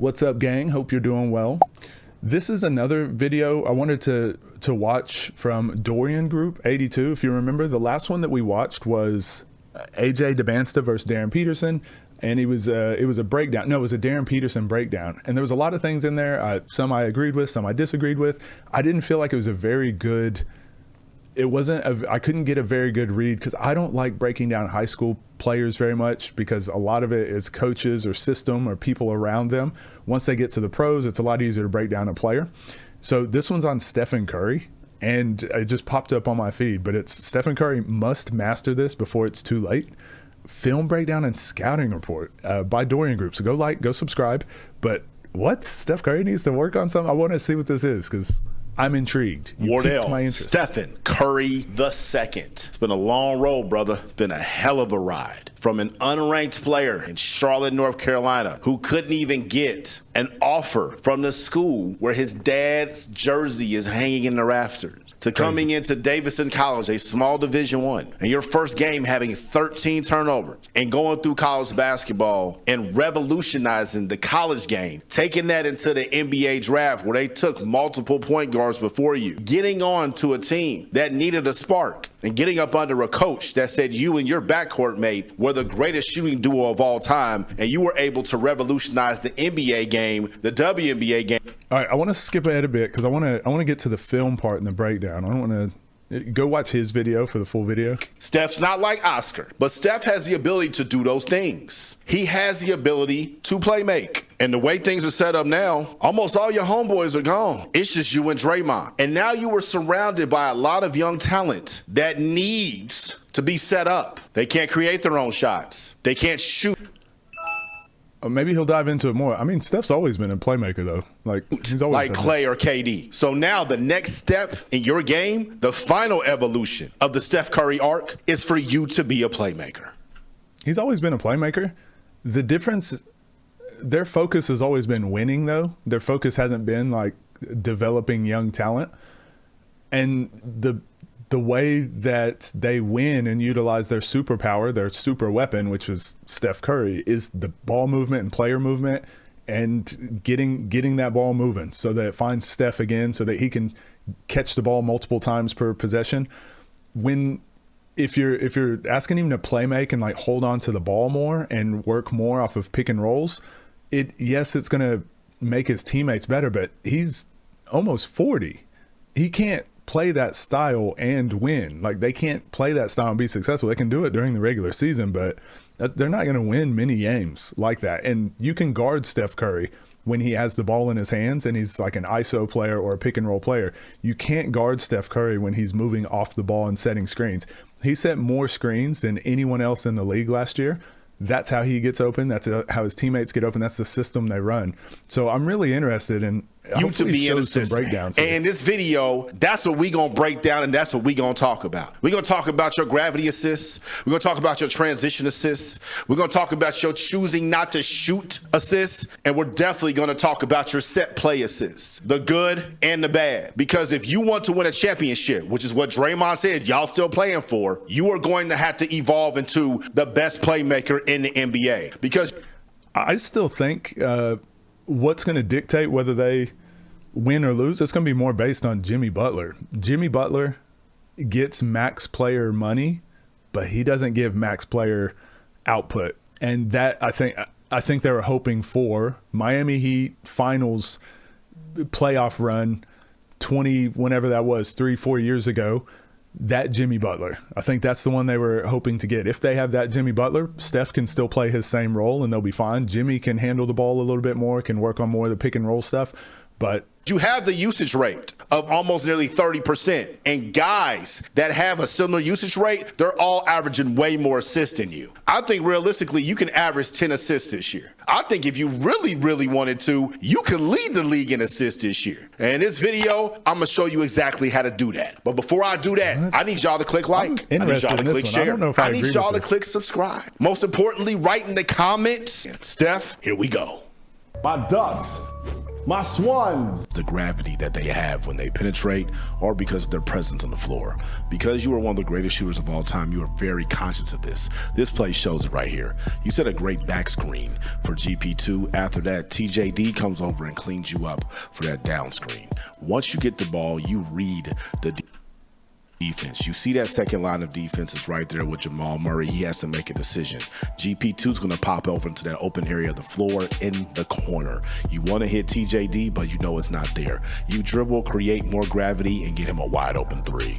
What's up, gang? Hope you're doing well. This is another video I wanted to watch from Dorian Group 82. If you remember, the last one that we watched was AJ DeBansta versus Darren Peterson, and it was a breakdown. No, it was a Darren Peterson breakdown, and there was a lot of things in there. Some I agreed with, some I disagreed with. I didn't feel like it was a very good. I couldn't get a very good read because I don't like breaking down high school players very much, because a lot of it is coaches or system or people around them. Once they get to the pros, it's a lot easier to break down a player. So this one's on Stephen Curry, and it just popped up on my feed, but it's Stephen Curry must master this before it's too late. Film breakdown and scouting report by Dorian Group. So go subscribe. But what? Steph Curry needs to work on something? I want to see what this is because I'm intrigued. Wardell, Stephen Curry the second. It's been a long road, brother. It's been a hell of a ride. From an unranked player in Charlotte, North Carolina, who couldn't even get an offer from the school where his dad's jersey is hanging in the rafters, to coming into Davidson College, a small Division I, and your first game having 13 turnovers, and going through college basketball and revolutionizing the college game, taking that into the NBA draft where they took multiple point guards before you, getting on to a team that needed a spark, and getting up under a coach that said you and your backcourt mate were the greatest shooting duo of all time, and you were able to revolutionize the NBA game, the WNBA game. All right, I want to skip ahead a bit because I want to get to the film part and the breakdown. I don't want to go watch his video for the full video. Steph's not like Oscar, but Steph has the ability to do those things. He has the ability to play make. And the way things are set up now, almost all your homeboys are gone. It's just you and Draymond. And now you were surrounded by a lot of young talent that needs to be set up. They can't create their own shots. They can't shoot. Maybe he'll dive into it more. I mean, Steph's always been a playmaker, though. He's always like Clay or KD. So now the next step in your game, the final evolution of the Steph Curry arc, is for you to be a playmaker. He's always been a playmaker. The difference, their focus has always been winning, though. Their focus hasn't been like developing young talent. And the way that they win and utilize their superpower, their super weapon, which is Steph Curry, is the ball movement and player movement, and getting that ball moving so that it finds Steph again, so that he can catch the ball multiple times per possession. If you're asking him to play make and hold on to the ball more and work more off of pick and rolls, it's going to make his teammates better, but he's almost 40. He can't play that style and win. They can't play that style and be successful. They can do it during the regular season, but they're not going to win many games like that. And you can guard Steph Curry when he has the ball in his hands and he's like an ISO player or a pick and roll player. You can't guard Steph Curry when he's moving off the ball and setting screens. He set more screens than anyone else in the league last year. That's how he gets open. That's how his teammates get open. That's the system they run. So I'm really interested in you to be in some breakdowns. And this video, that's what we gonna break down, and that's what we gonna talk about. We're gonna talk about your gravity assists. We're gonna talk about your transition assists. We're gonna talk about your choosing not to shoot assists, and we're definitely gonna talk about your set play assists, the good and the bad. Because if you want to win a championship, which is what Draymond said y'all still playing for, you are going to have to evolve into the best playmaker in the NBA. Because I still think what's going to dictate whether they win or lose, it's going to be more based on Jimmy Butler. Jimmy Butler gets max player money, but he doesn't give max player output. And that I think they were hoping for Miami Heat finals playoff run whenever that was, 3-4 years ago. That Jimmy Butler, I think that's the one they were hoping to get. If they have that Jimmy Butler, Steph can still play his same role and they'll be fine. Jimmy can handle the ball a little bit more, can work on more of the pick and roll stuff. But you have the usage rate of almost nearly 30%. And guys that have a similar usage rate, they're all averaging way more assists than you. I think realistically, you can average 10 assists this year. I think if you really, really wanted to, you could lead the league in assists this year. And in this video, I'm going to show you exactly how to do that. But before I do that, I need y'all to click like. I need y'all to click share. I need y'all to click subscribe. Most importantly, write in the comments. Steph, here we go. My Ducks My Swans. The gravity that they have when they penetrate, or because of their presence on the floor. Because you are one of the greatest shooters of all time, you are very conscious of this. This play shows it right here. You set a great back screen for GP2. After that, TJD comes over and cleans you up for that down screen. Once you get the ball, you read the defense. You see that second line of defense is right there with Jamal Murray. He has to make a decision. GP2 is going to pop over into that open area of the floor in the corner. You want to hit TJD, but you know it's not there. You dribble, create more gravity, and get him a wide open three.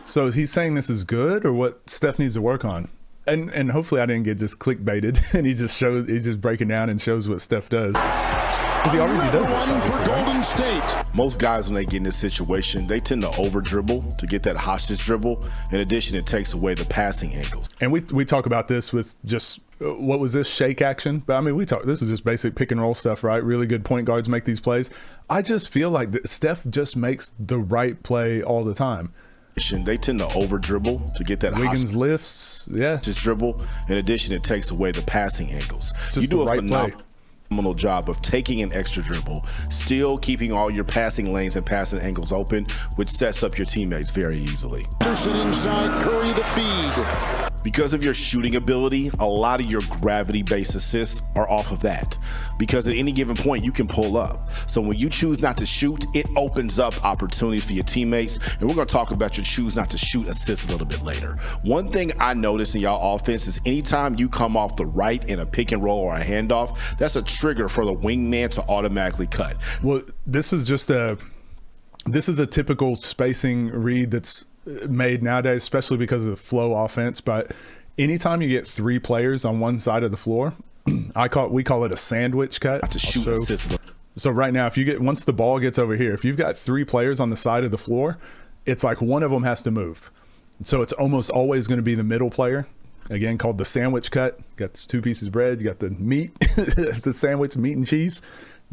So he's saying this is good, or what Steph needs to work on? And hopefully I didn't get just clickbaited and he's just breaking down and shows what Steph does. Because he already does this, for Golden State. Most guys, when they get in this situation, they tend to over dribble to get that hostage dribble. In addition, it takes away the passing angles. And we talk about this with just what was this shake action? But I mean, this is just basic pick and roll stuff, right? Really good point guards make these plays. I just feel like Steph just makes the right play all the time. They tend to over dribble to get that Wiggins lifts, yeah. Just dribble. In addition, it takes away the passing angles. You do a phenomenal job of taking an extra dribble, still keeping all your passing lanes and passing angles open, which sets up your teammates very easily. Anderson inside, Curry the feed. Because of your shooting ability, a lot of your gravity-based assists are off of that. Because at any given point, you can pull up. So when you choose not to shoot, it opens up opportunities for your teammates. And we're going to talk about your choose not to shoot assists a little bit later. One thing I noticed in y'all offense is anytime you come off the right in a pick and roll or a handoff, that's a trigger for the wingman to automatically cut. Well, this is a typical spacing read that's made nowadays, especially because of the flow offense. But anytime you get three players on one side of the floor, we call it a sandwich cut. To shoot assist. So right now, once the ball gets over here, if you've got three players on the side of the floor, it's like one of them has to move. So it's almost always going to be the middle player, again called the sandwich cut. Got the two pieces of bread, you got the meat, the sandwich, meat and cheese,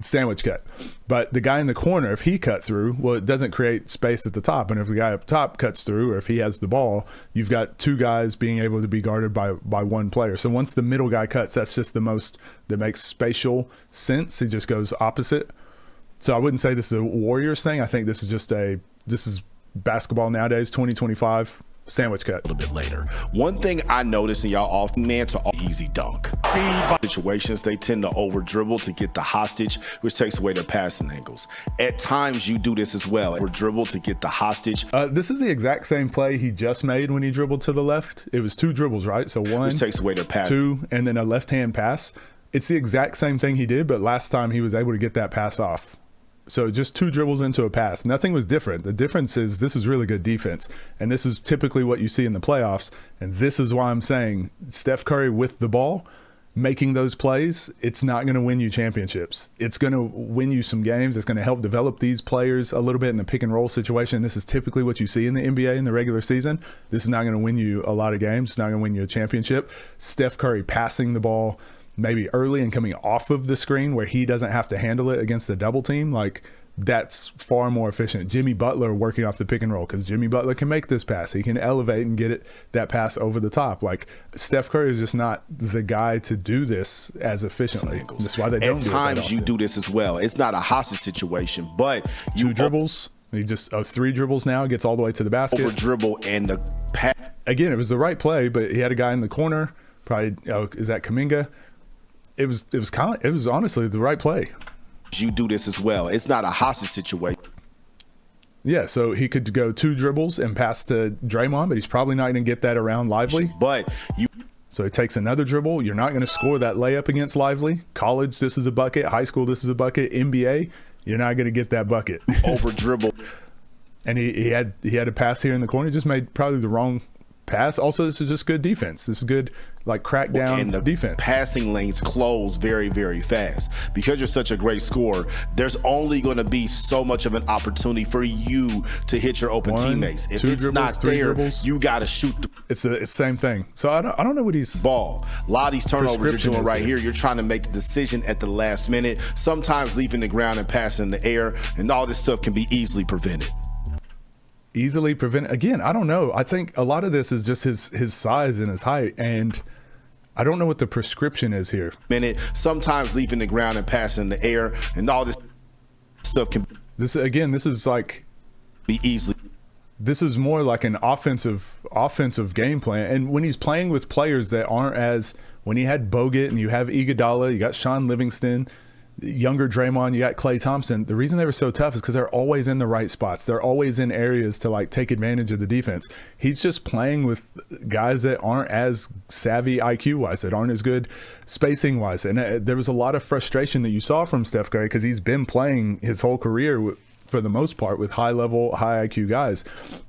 sandwich cut. But the guy in the corner, if he cut through, well, it doesn't create space at the top. And if the guy up top cuts through, or if he has the ball, you've got two guys being able to be guarded by one player. So once the middle guy cuts, that's just the most that makes spatial sense. He just goes opposite. So I wouldn't say this is a Warriors thing. I think this is basketball nowadays, 2025. Sandwich cut. A little bit later. One thing I noticed in y'all often, man, to easy dunk situations, they tend to over dribble to get the hostage, which takes away their passing angles. At times you do this as well. Over dribble to get the hostage. This is the exact same play he just made when he dribbled to the left. It was two dribbles, right? So one, which takes away their pass. Two, and then a left-hand pass. It's the exact same thing he did, but last time he was able to get that pass off. So just two dribbles into a pass. Nothing was different. The difference is this is really good defense. And this is typically what you see in the playoffs. And this is why I'm saying Steph Curry with the ball, making those plays, it's not going to win you championships. It's going to win you some games. It's going to help develop these players a little bit in the pick and roll situation. This is typically what you see in the NBA in the regular season. This is not going to win you a lot of games. It's not going to win you a championship. Steph Curry passing the ball maybe early and coming off of the screen where he doesn't have to handle it against a double team, like that's far more efficient. Jimmy Butler working off the pick and roll, because Jimmy Butler can make this pass. He can elevate and get that pass over the top. Like Steph Curry is just not the guy to do this as efficiently. That's why they don't do it that often. At times you do this as well. It's not a hostage situation, but you two dribbles. He just three dribbles now, gets all the way to the basket. Over dribble and the pass. Again, it was the right play, but he had a guy in the corner. Probably, is that Kuminga? It was honestly the right play. You do this as well. It's not a hostage situation. Yeah, so he could go two dribbles and pass to Draymond, but he's probably not going to get that around Lively. So he takes another dribble. You're not going to score that layup against Lively. College, this is a bucket. High school, this is a bucket. NBA, you're not going to get that bucket. Over dribble. And he had a pass here in the corner. He just made probably the wrong pass. Also, this is just good defense. This is good, like, crackdown and the defense. Passing lanes close very, very fast. Because you're such a great scorer, there's only going to be so much of an opportunity for you to hit your open teammates. If it's dribbles, not there, you got to shoot. It's the same thing. So I don't know what he's ball. A lot of these turnovers you're doing right here, you're trying to make the decision at the last minute. Sometimes leaving the ground and passing in the air, and all this stuff can be easily prevented. Again, I don't know. I think a lot of this is just his size and his height, and I don't know what the prescription is here. Minute, sometimes leaving the ground and passing in the air, and all this stuff can This is like be easily. This is more like an offensive game plan. And when he's playing with players that aren't as, when he had Bogut and you have Iguodala, you got Sean Livingston, younger Draymond, you got Klay Thompson. The reason they were so tough is because they're always in the right spots. They're always in areas to like take advantage of the defense. He's just playing with guys that aren't as savvy IQ wise, that aren't as good spacing wise. And there was a lot of frustration that you saw from Steph Curry because he's been playing his whole career for the most part with high level, high IQ guys.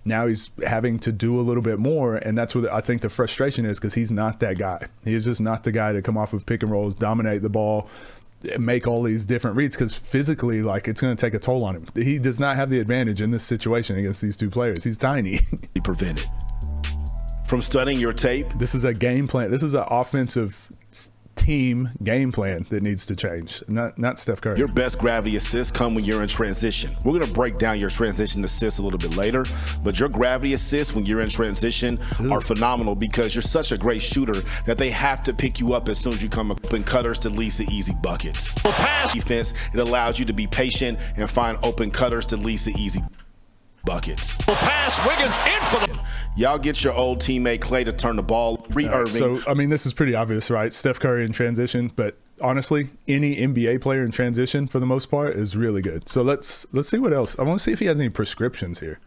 Now he's having to do a little bit more, and that's what I think the frustration is, because he's not that guy. He is just not the guy to come off of pick and rolls, dominate the ball, make all these different reads, because physically, like, it's going to take a toll on him. He does not have the advantage in this situation against these two players. He's tiny. Be prevented from studying your tape. This is a game plan. This is an offensive team game plan that needs to change, not Steph Curry. Your best gravity assists come when you're in transition. We're going to break down your transition assists a little bit later, but your gravity assists when you're in transition are phenomenal because you're such a great shooter that they have to pick you up as soon as you come up in cutters to lead to easy buckets. For pass defense, it allows you to be patient and find open cutters to lead to easy buckets. For pass, Wiggins in for the... Y'all get your old teammate Klay to turn the ball. Irving. So, I mean, this is pretty obvious, right? Steph Curry in transition, but honestly, any NBA player in transition for the most part is really good. So let's see what else. I want to see if he has any prescriptions here.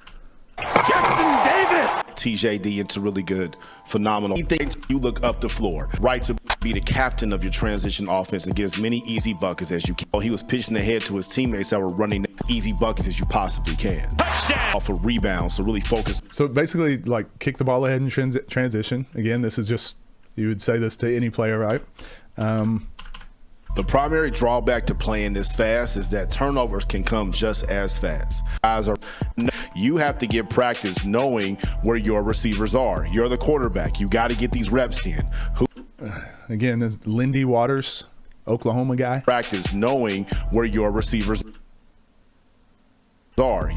Jackson Davis! TJD into really good, phenomenal. He thinks you look up the floor, right, to be the captain of your transition offense and get as many easy buckets as you can. He was pitching ahead to his teammates that were running easy buckets as you possibly can. Touchdown! Off a rebound, so really focus. So basically, like, kick the ball ahead in transition. Again, this is just, you would say this to any player, right? The primary drawback to playing this fast is that turnovers can come just as fast. You have to get practice knowing where your receivers are. You're the quarterback. You got to get these reps in. Again, this Lindy Waters, Oklahoma guy. Practice knowing where your receivers are.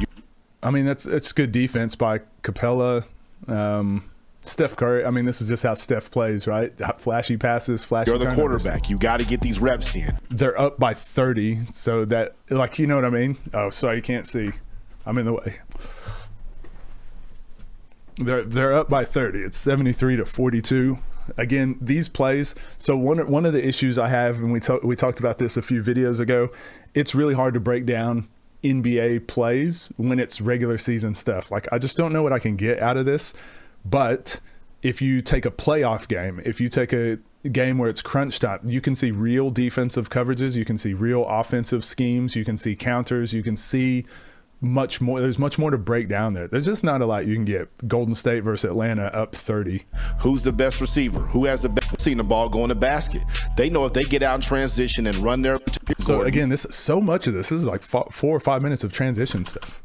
I mean, it's good defense by Capella. Steph Curry, I mean, this is just how Steph plays, right? Flashy passes, flashy You're the turnovers. quarterback. You got to get these reps in. They're up by 30, so that, like, you know what I mean? Oh, sorry, you can't see. I'm in the way. They're up by 30. It's 73-42. Again, these plays. So one of the issues I have, and we talked about this a few videos ago, it's really hard to break down NBA plays when it's regular season stuff. Like, I just don't know what I can get out of this. But if you take a playoff game, if you take a game where it's crunch time, you can see real defensive coverages, you can see real offensive schemes, you can see counters, you can see much more. There's much more to break down there. There's just not a lot you can get. Golden State versus Atlanta up 30. Who's the best receiver? Who has the best seeing the ball go in the basket? They know if they get out in transition and run their... So again, so much of this is like 4 or 5 minutes of transition stuff.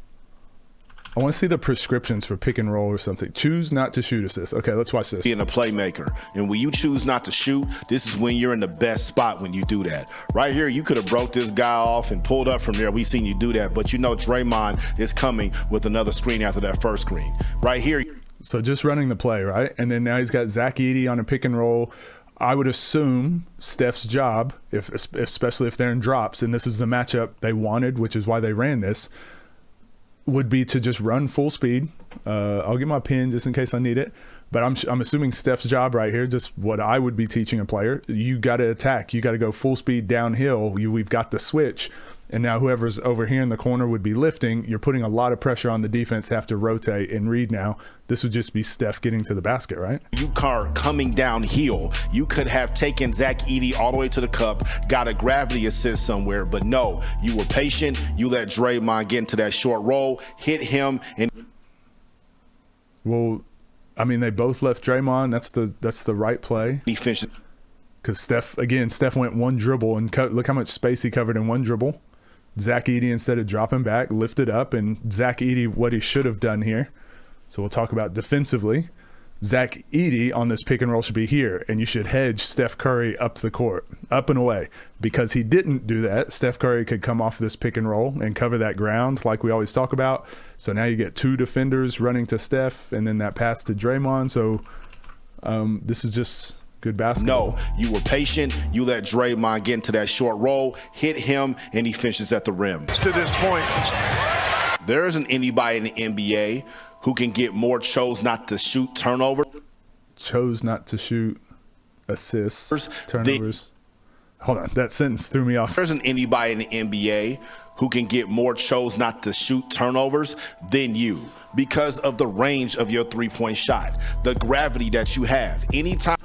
I want to see the prescriptions for pick and roll or something. Choose not to shoot assist. Okay, let's watch this. Being a playmaker. And when you choose not to shoot, this is when you're in the best spot when you do that. Right here, you could have broke this guy off and pulled up from there. We've seen you do that. But you know Draymond is coming with another screen after that first screen. Right here. So just running the play, right? And then now he's got Zach Edey on a pick and roll. I would assume Steph's job, especially if they're in drops, and this is the matchup they wanted, which is why they ran this, would be to just run full speed. I'll get my pin just in case I need it. But I'm assuming Steph's job right here, just what I would be teaching a player, you got to attack. You got to go full speed downhill. We've got the switch. And now whoever's over here in the corner would be lifting. You're putting a lot of pressure on the defense to have to rotate and read now. This would just be Steph getting to the basket, right? You are coming downhill. You could have taken Zach Edey all the way to the cup, got a gravity assist somewhere, but no, you were patient. You let Draymond get into that short roll, hit him, and... Well, I mean, they both left Draymond. That's the right play. He finished. Because Steph went one dribble, and look how much space he covered in one dribble. Zach Edey, instead of dropping back, lifted up, and Zach Edey, what he should have done here. So we'll talk about defensively. Zach Edey on this pick and roll should be here, and you should hedge Steph Curry up the court, up and away. Because he didn't do that, Steph Curry could come off this pick and roll and cover that ground like we always talk about. So now you get two defenders running to Steph, and then that pass to Draymond. So this is just Good basketball. No, you were patient. You let Draymond get into that short roll, hit him, and he finishes at the rim. To this point, There isn't anybody in the NBA who can get more chose not to shoot turnovers. Chose not to shoot, assists, turnovers. Hold on, that sentence threw me off. There isn't anybody in the NBA who can get more chose not to shoot turnovers than you because of the range of your three-point shot, the gravity that you have. Anytime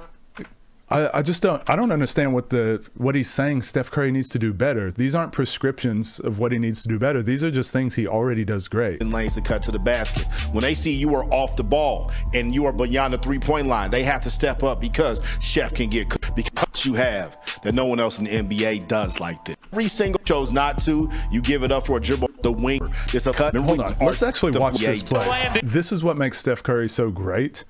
I just don't understand what he's saying Steph Curry needs to do better. These aren't prescriptions of what he needs to do better. These are just things he already does great. in lanes to cut to the basket. When they see you are off the ball and you are beyond the three-point line, they have to step up because Chef can get cooked because you have that no one else in the NBA does like this. Every single chose not to, you give it up for a dribble, the wing. It's a cut. Hold on, let's actually watch this play. This is what makes Steph Curry so great.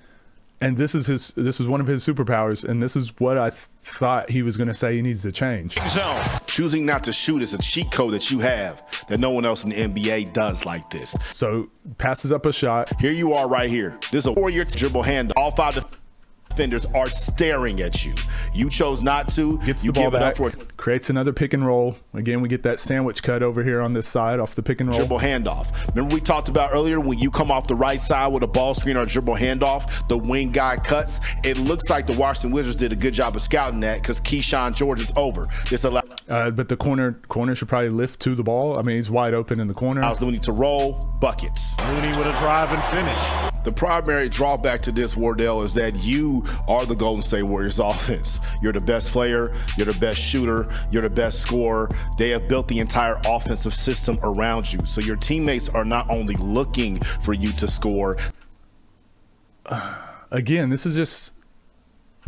And this is one of his superpowers, and this is what I thought he was going to say he needs to change. Choosing not to shoot is a cheat code that you have that no one else in the NBA does like this. So passes up a shot. Here you are right here. This is a 4-year dribble hand. All 5 defenders are staring at you. You chose not to. Gets you the ball give back, it up for creates another pick and roll. Again, we get that sandwich cut over here on this side off the pick and roll. dribble handoff. Remember we talked about earlier when you come off the right side with a ball screen or a dribble handoff, the wing guy cuts. It looks like the Washington Wizards did a good job of scouting that because Keyshawn George is over. This allows But the corner should probably lift to the ball. I mean, he's wide open in the corner. Looney to roll buckets. Looney with a drive and finish. The primary drawback to this, Wardell, is that you are the Golden State Warriors offense. You're the best player, you're the best shooter, you're the best scorer. They have built the entire offensive system around you. So your teammates are not only looking for you to score. Again, this is just...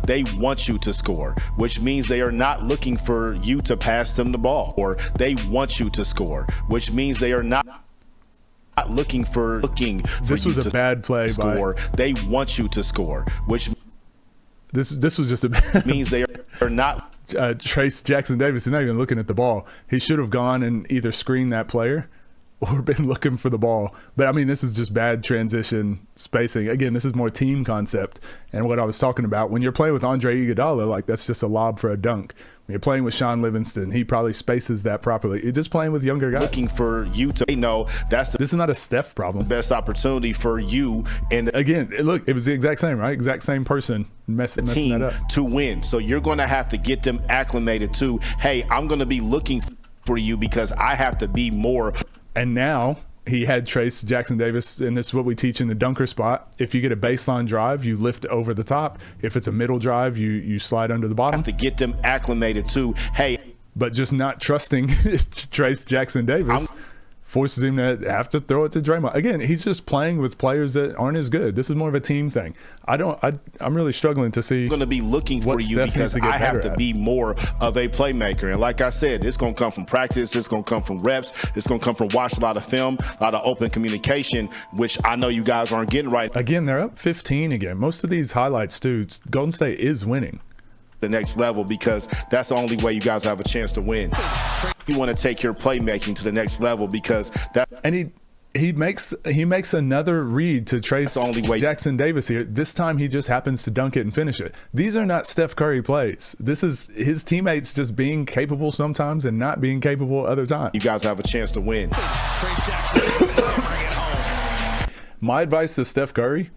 They want you to score, which means they are not looking for you to pass them the ball. Or they want you to score, which means they are not looking for This was a bad play score. They want you to score, which This was just a means they are not Trace Jackson Davis is not even looking at the ball. He should have gone and either screened that player or been looking for the ball. But I mean, this is just bad transition spacing. Again, this is more team concept. And what I was talking about, when you're playing with Andre Iguodala, like that's just a lob for a dunk. When you're playing with Sean Livingston, he probably spaces that properly. You're just playing with younger guys. looking for you to know that's the This is not a Steph problem. best opportunity for you and Again, look, it was the exact same, right? Exact same person messing team that up. to win. So you're going to have to get them acclimated to, hey, I'm going to be looking for you because I have to be more. And now he had Trace Jackson Davis, and this is what we teach in the dunker spot. If you get a baseline drive, you lift over the top. If it's a middle drive, you slide under the bottom. To get them acclimated to, hey, But just not trusting Trace Jackson Davis forces him to have to throw it to Draymond. Again, he's just playing with players that aren't as good. This is more of a team thing. I'm really struggling to see. I'm going to be looking for what you Steph because needs to get I have better to at. be more of a playmaker. And like I said, it's going to come from practice. It's going to come from reps. It's going to come from watching a lot of film, a lot of open communication, which I know you guys aren't getting right. Again, they're up 15 again. Most of these highlights, too, Golden State is winning. The next level because that's the only way you guys have a chance to win. You want to take your playmaking to the next level because that And he makes another read to Trace the only way. Jackson Davis here. This time he just happens to dunk it and finish it. These are not Steph Curry plays. This is his teammates just being capable sometimes and not being capable other times. you guys have a chance to win. My advice to Steph Curry: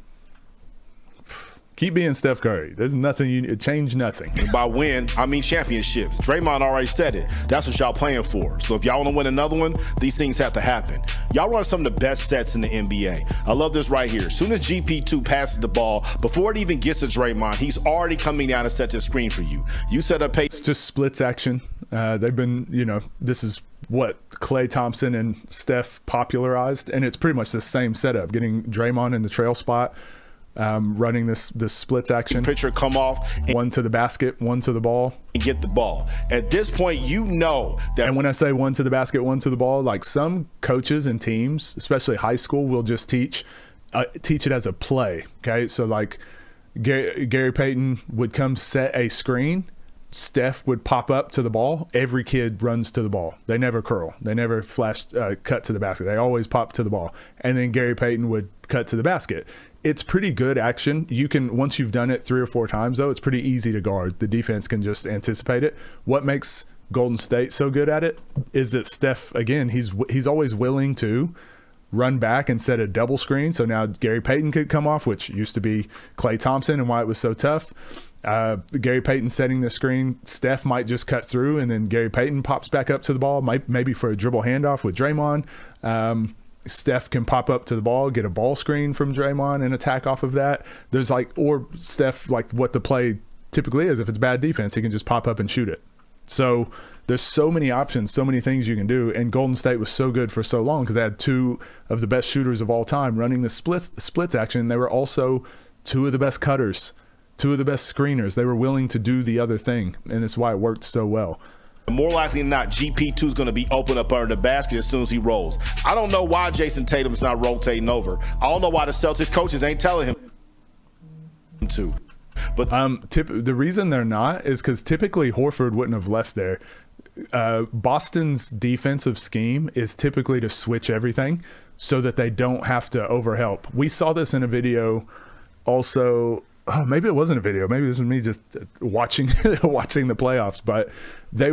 keep being Steph Curry. There's nothing change nothing. By win, I mean championships. Draymond already said it. That's what y'all playing for. So if y'all want to win another one, these things have to happen. Y'all run some of the best sets in the NBA. I love this right here. As soon as GP2 passes the ball, before it even gets to Draymond, he's already coming down to set the screen for you. You set up pace. Just splits action. They've been, this is what Klay Thompson and Steph popularized, and it's pretty much the same setup. Getting Draymond in the trail spot. Running this splits action. Pitcher come off and One to the basket, one to the ball. get the ball. At this point, you know that And when I say one to the basket, one to the ball, like some coaches and teams, especially high school, will just teach it as a play. Okay, so like Gary Payton would come set a screen. Steph would pop up to the ball. Every kid runs to the ball. They never curl. They never cut to the basket. They always pop to the ball. And then Gary Payton would cut to the basket. It's pretty good action. You can, once you've done it 3 or 4 times though, it's pretty easy to guard. The defense can just anticipate it. What makes Golden State so good at it is that Steph, again, he's always willing to run back and set a double screen. So now Gary Payton could come off, which used to be Klay Thompson, and why it was so tough. Gary Payton setting the screen, Steph might just cut through, and then Gary Payton pops back up to the ball, maybe for a dribble handoff with Draymond. Steph can pop up to the ball, get a ball screen from Draymond and attack off of that. There's or Steph, what the play typically is, if it's bad defense, he can just pop up and shoot it. So there's so many options, so many things you can do. And Golden State was so good for so long because they had 2 of the best shooters of all time running the splits action. They were also 2 of the best cutters, 2 of the best screeners. They were willing to do the other thing, and that's why it worked so well. More likely than not, GP2 is going to be open up under the basket as soon as he rolls. I don't know why Jason Tatum's not rotating over. I don't know why the Celtics coaches ain't telling him to. But the reason they're not is because typically Horford wouldn't have left there. Boston's defensive scheme is typically to switch everything so that they don't have to overhelp. We saw this in a video also. Oh, maybe it wasn't a video. Maybe this is me just watching the playoffs. But the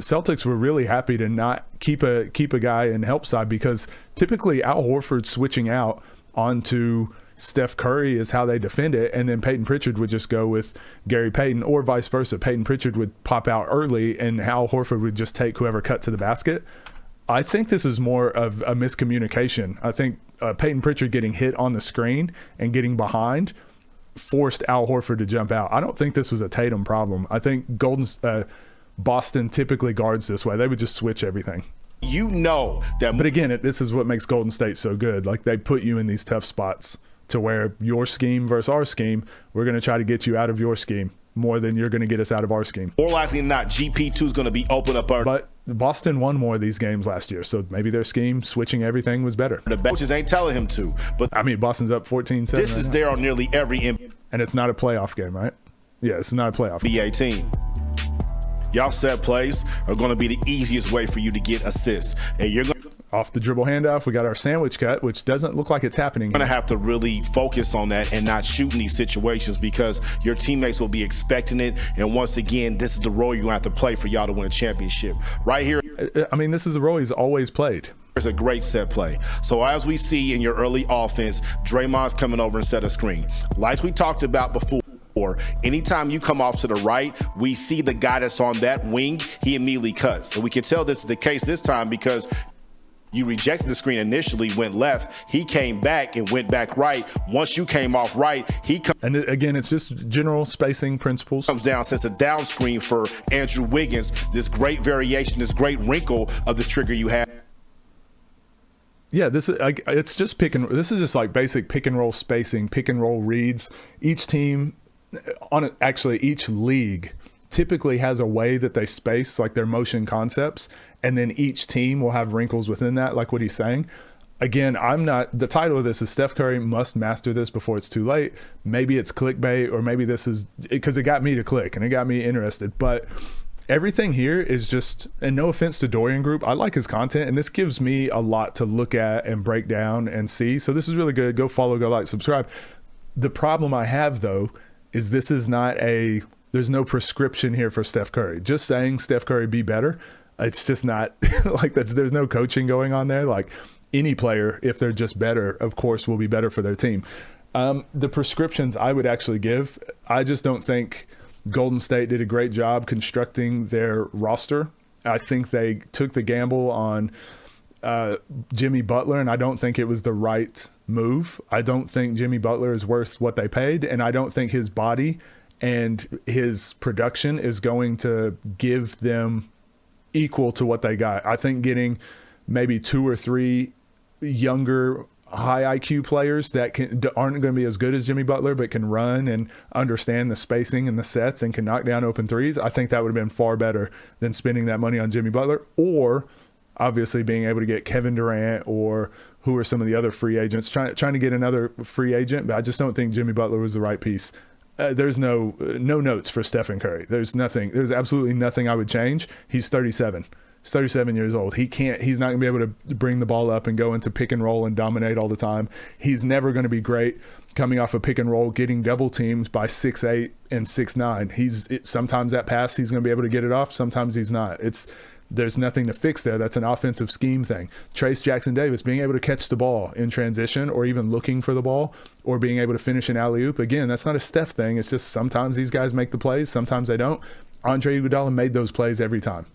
Celtics were really happy to not keep a guy in help side, because typically Al Horford switching out onto Steph Curry is how they defend it, and then Peyton Pritchard would just go with Gary Payton, or vice versa. Peyton Pritchard would pop out early, and Al Horford would just take whoever cut to the basket. I think this is more of a miscommunication. I think Peyton Pritchard getting hit on the screen and getting behind forced Al Horford to jump out. I don't think this was a Tatum problem. I think Boston typically guards this way. They would just switch everything. But again, this is what makes Golden State so good. They put you in these tough spots to where your scheme versus our scheme, we're going to try to get you out of your scheme more than you're going to get us out of our scheme. More likely than not, GP2 is going to be open up under. But Boston won more of these games last year, so maybe their scheme, switching everything, was better. The coaches ain't telling him to. But I mean, Boston's up 14-7. This is there on nearly every NBA. And it's not a playoff game, right? Yeah, it's not a playoff NBA team. Y'all set plays are going to be the easiest way for you to get assists. And you're going off the dribble handoff. We got our sandwich cut, which doesn't look like it's happening. You're going to have to really focus on that and not shoot in these situations, because your teammates will be expecting it. And once again, this is the role you're going to have to play for y'all to win a championship. Right here. I mean, this is the role he's always played. It's a great set play. So as we see in your early offense, Draymond's coming over and set a screen. Like we talked about before, anytime you come off to the right, we see the guy that's on that wing, he immediately cuts. So we can tell this is the case this time, because you rejected the screen initially, went left. He came back and went back right. Once you came off right, and again, it's just general spacing principles. Comes down, sets a down screen for Andrew Wiggins. This great variation, this great wrinkle of this trigger you have. Yeah, this is it's just this is just like basic pick and roll spacing, pick and roll reads. Each team each league typically has a way that they space, like their motion concepts, and then each team will have wrinkles within that, like what he's saying. Again, the title of this is Steph Curry must master this before it's too late. Maybe it's clickbait, or maybe this is because it got me to click and it got me interested. But everything here is just, and no offense to Dorian Group, I like his content, and this gives me a lot to look at and break down and see. So this is really good. Go follow, go like, subscribe. The problem I have though is this is not there's no prescription here for Steph Curry. Just saying Steph Curry be better, it's just not there's no coaching going on there. Like any player, if they're just better, of course will be better for their team. The prescriptions I would actually give, I just don't think Golden State did a great job constructing their roster. I think they took the gamble on Jimmy Butler, and I don't think it was the right move. I don't think Jimmy Butler is worth what they paid, and I don't think his body and his production is going to give them equal to what they got. I think getting maybe 2 or 3 younger high IQ players that aren't going to be as good as Jimmy Butler, but can run and understand the spacing and the sets and can knock down open threes, I think that would have been far better than spending that money on Jimmy Butler, or obviously being able to get Kevin Durant, or who are some of the other free agents, trying to get another free agent. But I just don't think Jimmy Butler was the right piece. There's no notes for Stephen Curry. There's absolutely nothing I would change. He's 37. He's 37 years old. He's not going to be able to bring the ball up and go into pick and roll and dominate all the time. He's never going to be great coming off a pick and roll, getting double teams by 6'8" and 6'9". Sometimes that pass, he's going to be able to get it off. Sometimes he's not. There's nothing to fix there. That's an offensive scheme thing. Trace Jackson-Davis, being able to catch the ball in transition or even looking for the ball or being able to finish an alley-oop. Again, that's not a Steph thing. It's just sometimes these guys make the plays, sometimes they don't. Andre Iguodala made those plays every time,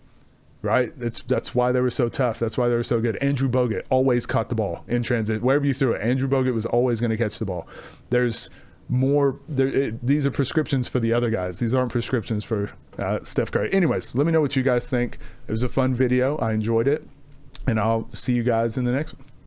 right? That's why they were so tough. That's why they were so good. Andrew Bogut always caught the ball in transit. Wherever you threw it, Andrew Bogut was always going to catch the ball. There's more. These are prescriptions for the other guys. These aren't prescriptions for Steph Curry. Anyways, let me know what you guys think. It was a fun video. I enjoyed it. And I'll see you guys in the next one.